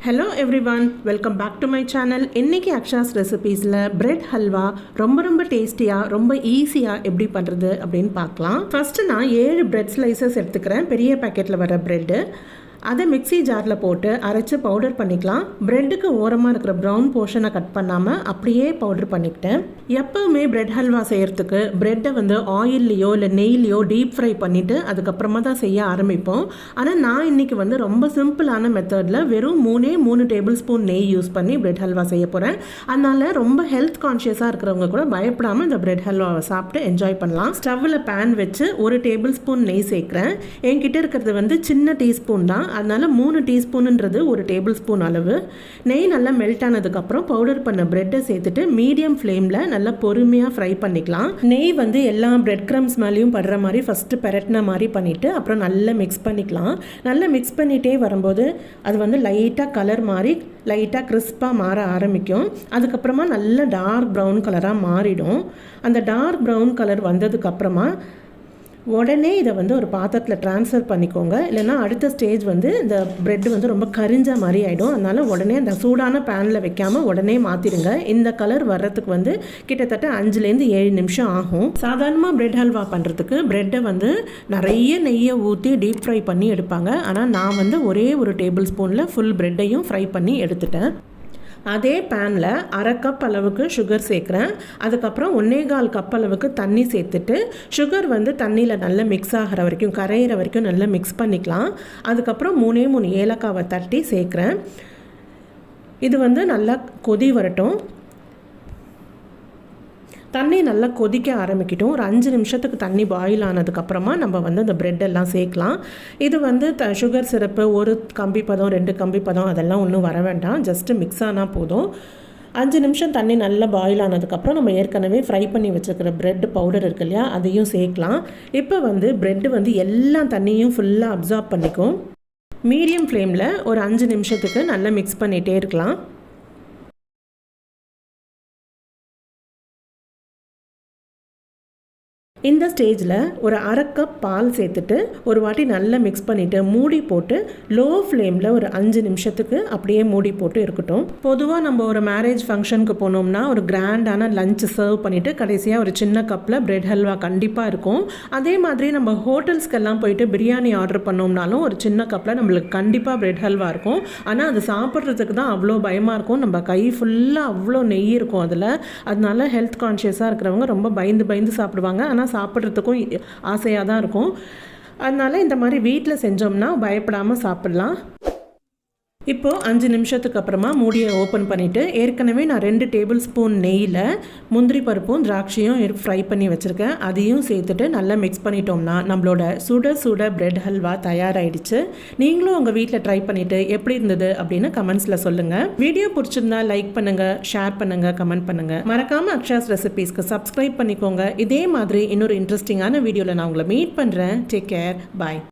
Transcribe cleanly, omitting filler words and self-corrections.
Hello everyone, welcome back to my channel. இன்னைக்கு அக்ஷாஸ் ரெசிபீஸில் bread halwa ரொம்ப டேஸ்டியாக ரொம்ப ஈஸியாக எப்படி பண்ணுறது அப்படின்னு பார்க்கலாம். ஃபஸ்ட்டு நான் 7 பிரெட் ஸ்லைசஸ் எடுத்துக்கிறேன். பெரிய பேக்கெட்டில் வர பிரெட்டு அதை மிக்ஸி ஜாரில் போட்டு அரைச்சி பவுடர் பண்ணிக்கலாம். ப்ரெட்டுக்கு ஓரமாக இருக்கிற ப்ரௌன் போர்ஷனை கட் பண்ணாமல் அப்படியே பவுடர் பண்ணிக்கிட்டேன். எப்போவுமே பிரெட் ஹல்வா செய்கிறதுக்கு ப்ரெட்டை ஆயில்லையோ இல்லை நெய்லையோ டீப் ஃப்ரை பண்ணிவிட்டு அதுக்கப்புறமா தான் செய்ய ஆரம்பிப்போம். ஆனால் நான் இன்றைக்கி ரொம்ப சிம்பிளான மெத்தடில் வெறும் 3 டேபிள் ஸ்பூன் நெய் யூஸ் பண்ணி பிரெட் ஹல்வா செய்ய போகிறேன். அதனால் ரொம்ப ஹெல்த் கான்ஷியஸாக இருக்கிறவங்க கூட பயப்படாமல் இந்த பிரெட் ஹல்வாவை சாப்பிட்டு என்ஜாய் பண்ணலாம். ஸ்டவ்வில் பேன் வச்சு 1 டேபிள் ஸ்பூன் நெய் சேர்க்குறேன். என்கிட்ட இருக்கிறது சின்ன டீஸ்பூன் தான், அதனால் 3 டீஸ்பூனுன்றது 1 டேபிள் ஸ்பூன் அளவு. நெய் நல்லா மெல்ட் ஆனதுக்கப்புறம் பவுடர் பண்ண ப்ரெட்டை சேர்த்துட்டு மீடியம் ஃப்ளேமில் நல்லா பொறுமையாக ஃப்ரை பண்ணிக்கலாம். நெய் எல்லா பிரெட் க்ரம்ஸ் மேலேயும் படுற மாதிரி ஃபஸ்ட்டு பெரட்டின மாதிரி பண்ணிவிட்டு அப்புறம் நல்லா மிக்ஸ் பண்ணிக்கலாம். நல்லா மிக்ஸ் பண்ணிகிட்டே வரும்போது அது லைட்டாக கலர் மாதிரி லைட்டாக கிறிஸ்பாக மாற ஆரம்பிக்கும். அதுக்கப்புறமா நல்ல டார்க் ப்ரௌன் கலராக மாறிடும். அந்த டார்க் ப்ரௌன் கலர் வந்ததுக்கப்புறமா உடனே இதை ஒரு பாத்திரத்தில் ட்ரான்ஸ்ஃபர் பண்ணிக்கோங்க. இல்லைனா அடுத்த ஸ்டேஜ் இந்த ப்ரெட்டு ரொம்ப கரிஞ்ச மாதிரி ஆகிடும். அதனால் உடனே அந்த சூடான பேனில் வைக்காமல் உடனே மாற்றிடுங்க. இந்த கலர் வர்றதுக்கு கிட்டத்தட்ட 5லேருந்து 7 நிமிஷம் ஆகும். சாதாரணமாக பிரெட் ஹல்வா பண்ணுறதுக்கு ப்ரெட்டை நிறைய நெய்யை ஊற்றி டீப் ஃப்ரை பண்ணி எடுப்பாங்க. ஆனால் நான் ஒரே 1 டேபிள் ஸ்பூனில் ஃபுல் ப்ரெட்டையும் ஃப்ரை பண்ணி எடுத்துட்டேன். அதே பேனில் 1/2 கப் அளவுக்கு சுகர் சேர்க்குறேன். அதுக்கப்புறம் 1/4 கப் அளவுக்கு தண்ணி சேர்த்துட்டு சுகர் தண்ணியில் நல்லா மிக்ஸ் ஆகிற வரைக்கும் கரையிற வரைக்கும் நல்லா மிக்ஸ் பண்ணிக்கலாம். அதுக்கப்புறம் 3 ஏலக்காவை தட்டி சேர்க்குறேன். இது நல்லா கொதி வரட்டும். தண்ணி நல்லா கொதிக்க ஆரம்பிக்கட்டும். ஒரு 5 நிமிஷத்துக்கு தண்ணி பாயில் ஆனதுக்கப்புறமா நம்ம அந்த ப்ரெட்டெல்லாம் சேர்க்கலாம். இது சுகர் சிரப்பு 1 கம்பி பதம் 2 கம்பி பதம் அதெல்லாம் ஒன்றும் வர வேண்டாம். ஜஸ்ட்டு மிக்ஸ் ஆனால் போதும். 5 நிமிஷம் தண்ணி நல்லா பாயில் ஆனதுக்கப்புறம் நம்ம ஏற்கனவே ஃப்ரை பண்ணி வச்சுருக்கிற ப்ரெட் பவுடர் இருக்கு இல்லையா, அதையும் சேர்க்கலாம். இப்போ ப்ரெட்டு எல்லா தண்ணியும் ஃபுல்லாக அப்சார்ப் பண்ணிக்கும். மீடியம் ஃப்ளேமில் ஒரு 5 நிமிஷத்துக்கு நல்லா மிக்ஸ் பண்ணிகிட்டே இருக்கலாம். இந்த ஸ்டேஜில் ஒரு 1/2 கப் பால் சேர்த்துட்டு ஒரு வாட்டி நல்லா மிக்ஸ் பண்ணிவிட்டு மூடி போட்டு லோ ஃப்ளேமில் ஒரு 5 நிமிஷத்துக்கு அப்படியே மூடி போட்டு இருக்கட்டும். பொதுவாக நம்ம ஒரு மேரேஜ் ஃபங்க்ஷனுக்கு போனோம்னா ஒரு கிராண்டான லஞ்ச் சர்வ் பண்ணிவிட்டு கடைசியாக ஒரு சின்ன கப்பில் பிரெட் ஹல்வா கண்டிப்பாக இருக்கும். அதே மாதிரி நம்ம ஹோட்டல்ஸ்க்கெல்லாம் போயிட்டு பிரியாணி ஆர்டர் பண்ணோம்னாலும் ஒரு சின்ன கப்பில் நம்மளுக்கு கண்டிப்பாக பிரெட் ஹல்வா இருக்கும். ஆனால் அது சாப்பிட்றதுக்கு தான் அவ்வளோ பயமாக இருக்கும். நம்ம கை ஃபுல்லாக அவ்வளோ நெய் இருக்கும் அதில். அதனால ஹெல்த் கான்ஷியஸாக இருக்கிறவங்க ரொம்ப பயந்து சாப்பிடுவாங்க. ஆனால் சாப்பிட்றதுக்கும் ஆசையாக தான் இருக்கும். அதனால் இந்த மாதிரி வீட்டில் செஞ்சோம்னா பயப்படாமல் சாப்பிட்லாம். இப்போது 5 நிமிஷத்துக்கு அப்புறமா மூடியை ஓப்பன் பண்ணிவிட்டு ஏற்கனவே நான் 2 டேபிள் ஸ்பூன் நெய்யில் முந்திரி பருப்பும் திராட்சையும் ஃப்ரை பண்ணி வச்சுருக்கேன். அதையும் சேர்த்துட்டு நல்லா மிக்ஸ் பண்ணிட்டோம்னா நம்மளோட சுட பிரெட் ஹல்வா தயாராகிடுச்சு. நீங்களும் உங்கள் வீட்டில் ட்ரை பண்ணிவிட்டு எப்படி இருந்தது அப்படின்னு கமெண்ட்ஸில் சொல்லுங்கள். வீடியோ பிடிச்சிருந்தா லைக் பண்ணுங்கள், ஷேர் பண்ணுங்கள், கமெண்ட் பண்ணுங்கள். மறக்காமல் அக்ஷாஸ் ரெசிபீஸ்க்கு சப்ஸ்கிரைப் பண்ணிக்கோங்க. இதே மாதிரி இன்னொரு இன்ட்ரெஸ்டிங்கான வீடியோவில் நான் உங்களை மீட் பண்ணுறேன். டேக் கேர், பாய்.